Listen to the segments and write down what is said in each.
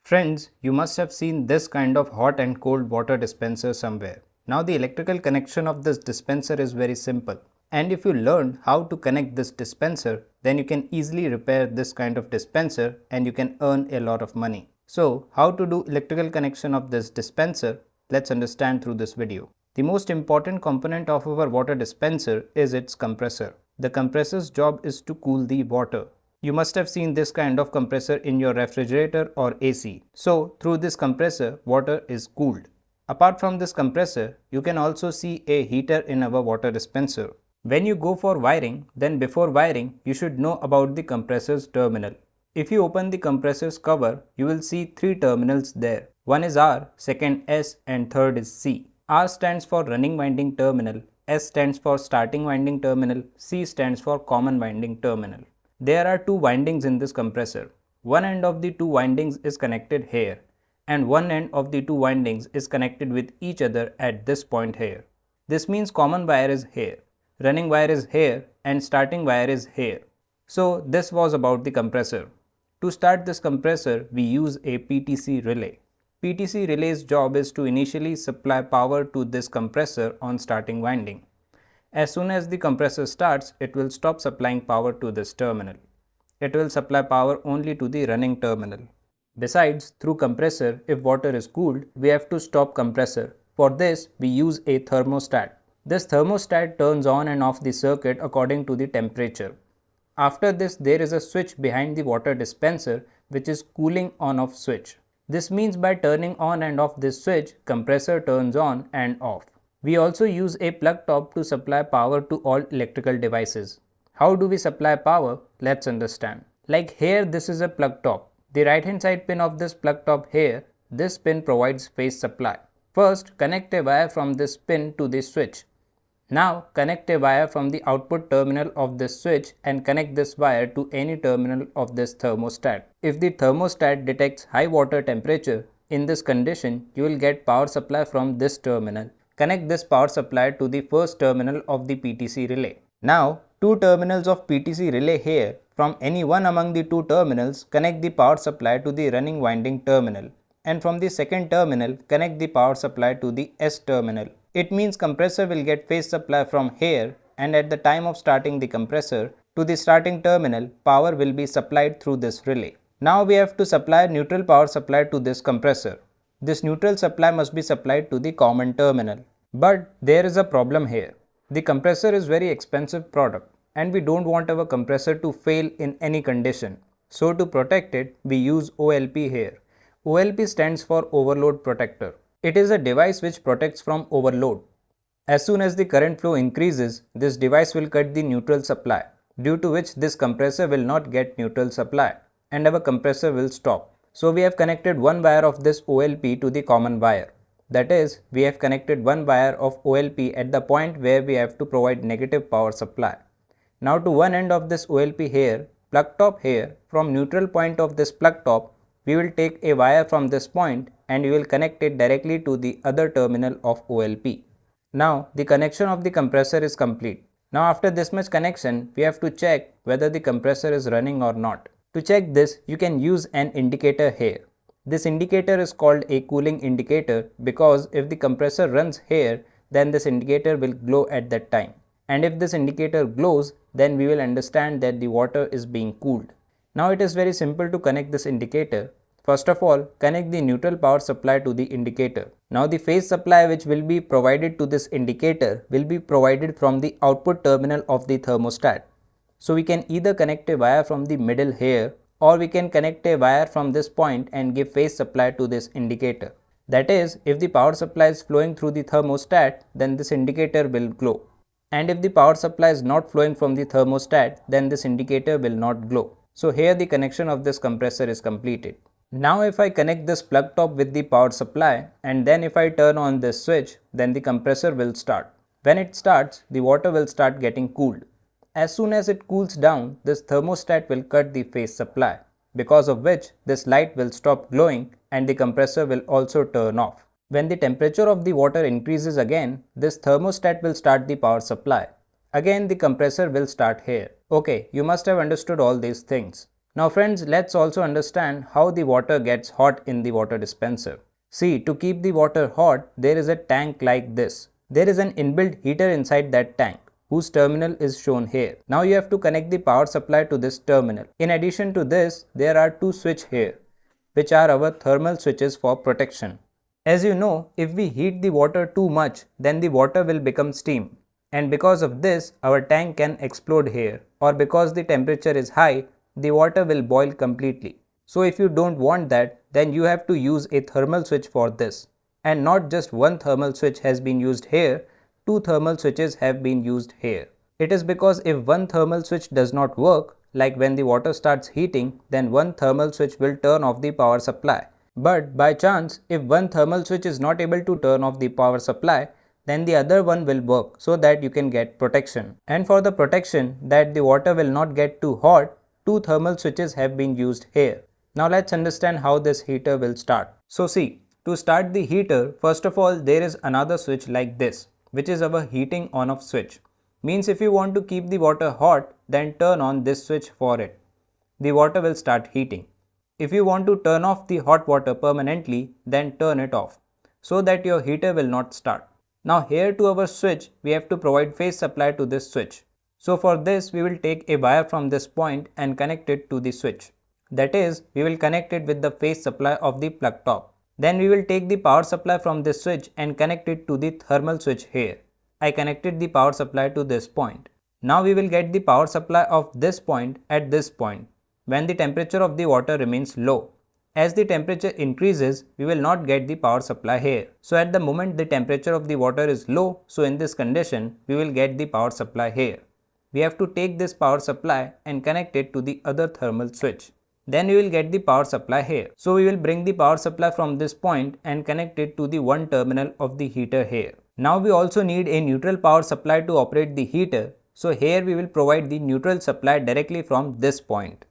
Friends, you must have seen this kind of hot and cold water dispenser somewhere. Now the electrical connection of this dispenser is very simple. And if you learn how to connect this dispenser, then you can easily repair this kind of dispenser and you can earn a lot of money. So how to do electrical connection of this dispenser? Let's understand through this video. The most important component of our water dispenser is its compressor. The compressor's job is to cool the water. You must have seen this kind of compressor in your refrigerator or AC. So through this compressor, water is cooled. Apart from this compressor, you can also see a heater in our water dispenser. When you go for wiring, then before wiring, you should know about the compressor's terminal. If you open the compressor's cover, you will see three terminals there. One is R, second S and third is C. R stands for running winding terminal, S stands for starting winding terminal, C stands for common winding terminal. There are two windings in this compressor. One end of the two windings is connected here and one end of the two windings is connected with each other at this point here. This means common wire is here, running wire is here and starting wire is here. So this was about the compressor. To start this compressor, we use a PTC relay. PTC relay's job is to initially supply power to this compressor on starting winding. As soon as the compressor starts, it will stop supplying power to this terminal. It will supply power only to the running terminal. Besides, through compressor, if water is cooled, we have to stop compressor. For this, we use a thermostat. This thermostat turns on and off the circuit according to the temperature. After this, there is a switch behind the water dispenser which is cooling on off switch. This means by turning on and off this switch, compressor turns on and off. We also use a plug top to supply power to all electrical devices. How do we supply power? Let's understand. Like here, this is a plug top. The right hand side pin of this plug top here, this pin provides phase supply. First, connect a wire from this pin to this switch. Now, connect a wire from the output terminal of this switch and connect this wire to any terminal of this thermostat. If the thermostat detects high water temperature, in this condition, you will get power supply from this terminal. Connect this power supply to the first terminal of the PTC relay. Now, two terminals of PTC relay here, from any one among the two terminals, connect the power supply to the running winding terminal. And from the second terminal, connect the power supply to the S terminal. It means compressor will get phase supply from here, and at the time of starting the compressor, to the starting terminal, power will be supplied through this relay. Now we have to supply neutral power supply to this compressor. This neutral supply must be supplied to the common terminal. But there is a problem here. The compressor is very expensive product and we don't want our compressor to fail in any condition. So to protect it, we use OLP here. OLP stands for Overload Protector. It is a device which protects from overload. As soon as the current flow increases, this device will cut the neutral supply, due to which this compressor will not get neutral supply and our compressor will stop. So we have connected one wire of this OLP to the common wire. That is, we have connected one wire of OLP at the point where we have to provide negative power supply. Now to one end of this OLP here, plug top here, from neutral point of this plug top, we will take a wire from this point and we will connect it directly to the other terminal of OLP. Now the connection of the compressor is complete. Now after this much connection, we have to check whether the compressor is running or not. To check this, you can use an indicator here. This indicator is called a cooling indicator because if the compressor runs here, then this indicator will glow at that time. And if this indicator glows, then we will understand that the water is being cooled. Now it is very simple to connect this indicator. First of all, connect the neutral power supply to the indicator. Now the phase supply which will be provided to this indicator will be provided from the output terminal of the thermostat. So we can either connect a wire from the middle here, or we can connect a wire from this point and give phase supply to this indicator. That is, if the power supply is flowing through the thermostat, then this indicator will glow. And if the power supply is not flowing from the thermostat, then this indicator will not glow. So here the connection of this compressor is completed. Now if I connect this plug top with the power supply and then if I turn on this switch, then the compressor will start. When it starts, the water will start getting cooled. As soon as it cools down, this thermostat will cut the phase supply, because of which this light will stop glowing and the compressor will also turn off. When the temperature of the water increases again, this thermostat will start the power supply. Again the compressor will start here. Okay, you must have understood all these things. Now friends, let's also understand how the water gets hot in the water dispenser. See, to keep the water hot, there is a tank like this. There is an inbuilt heater inside that tank, whose terminal is shown here. Now you have to connect the power supply to this terminal. In addition to this, there are two switches here, which are our thermal switches for protection. As you know, if we heat the water too much, then the water will become steam. And because of this, our tank can explode here, or because the temperature is high, the water will boil completely. So if you don't want that, then you have to use a thermal switch for this. And not just one thermal switch has been used here, two thermal switches have been used here. It is because if one thermal switch does not work, like when the water starts heating, then one thermal switch will turn off the power supply. But by chance, if one thermal switch is not able to turn off the power supply, then the other one will work so that you can get protection. And for the protection that the water will not get too hot, two thermal switches have been used here. Now let's understand how this heater will start. So see, to start the heater, first of all there is another switch like this, which is our heating on off switch. Means if you want to keep the water hot, then turn on this switch for it. The water will start heating. If you want to turn off the hot water permanently, then turn it off, so that your heater will not start. Now here to our switch, we have to provide phase supply to this switch. So for this, we will take a wire from this point and connect it to the switch. That is, we will connect it with the phase supply of the plug top. Then we will take the power supply from this switch and connect it to the thermal switch here. I connected the power supply to this point. Now we will get the power supply of this point at this point, when the temperature of the water remains low. As the temperature increases, we will not get the power supply here. So at the moment the temperature of the water is low, so in this condition, we will get the power supply here. We have to take this power supply and connect it to the other thermal switch. Then we will get the power supply here. So we will bring the power supply from this point and connect it to the one terminal of the heater here. Now we also need a neutral power supply to operate the heater. So here we will provide the neutral supply directly from this point.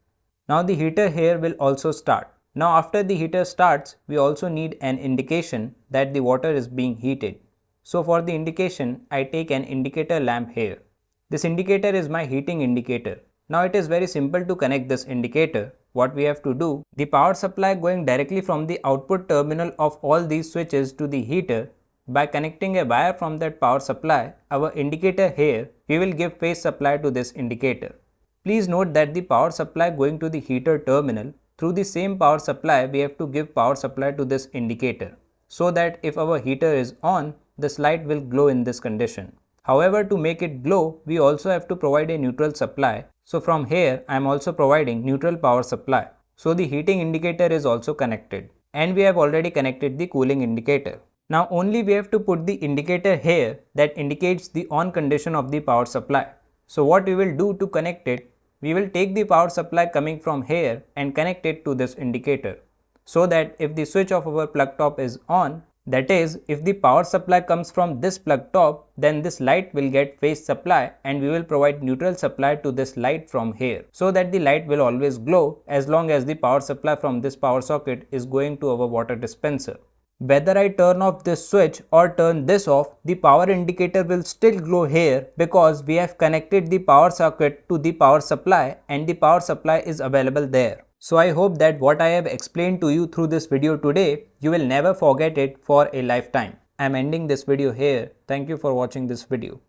Now the heater here will also start. Now after the heater starts, we also need an indication that the water is being heated. So for the indication, I take an indicator lamp here. This indicator is my heating indicator. Now it is very simple to connect this indicator. What we have to do, the power supply going directly from the output terminal of all these switches to the heater. By connecting a wire from that power supply, our indicator here, we will give phase supply to this indicator. Please note that the power supply going to the heater terminal, through the same power supply we have to give power supply to this indicator, so that if our heater is on, this light will glow in this condition. However, to make it glow, we also have to provide a neutral supply. So from here, I am also providing neutral power supply. So the heating indicator is also connected. And we have already connected the cooling indicator. Now only we have to put the indicator here that indicates the on condition of the power supply. So what we will do to connect it, we will take the power supply coming from here and connect it to this indicator. So that if the switch of our plug top is on, that is, if the power supply comes from this plug top, then this light will get phase supply and we will provide neutral supply to this light from here, so that the light will always glow as long as the power supply from this power socket is going to our water dispenser. Whether I turn off this switch or turn this off, the power indicator will still glow here because we have connected the power socket to the power supply and the power supply is available there. So I hope that what I have explained to you through this video today, you will never forget it for a lifetime. I am ending this video here. Thank you for watching this video.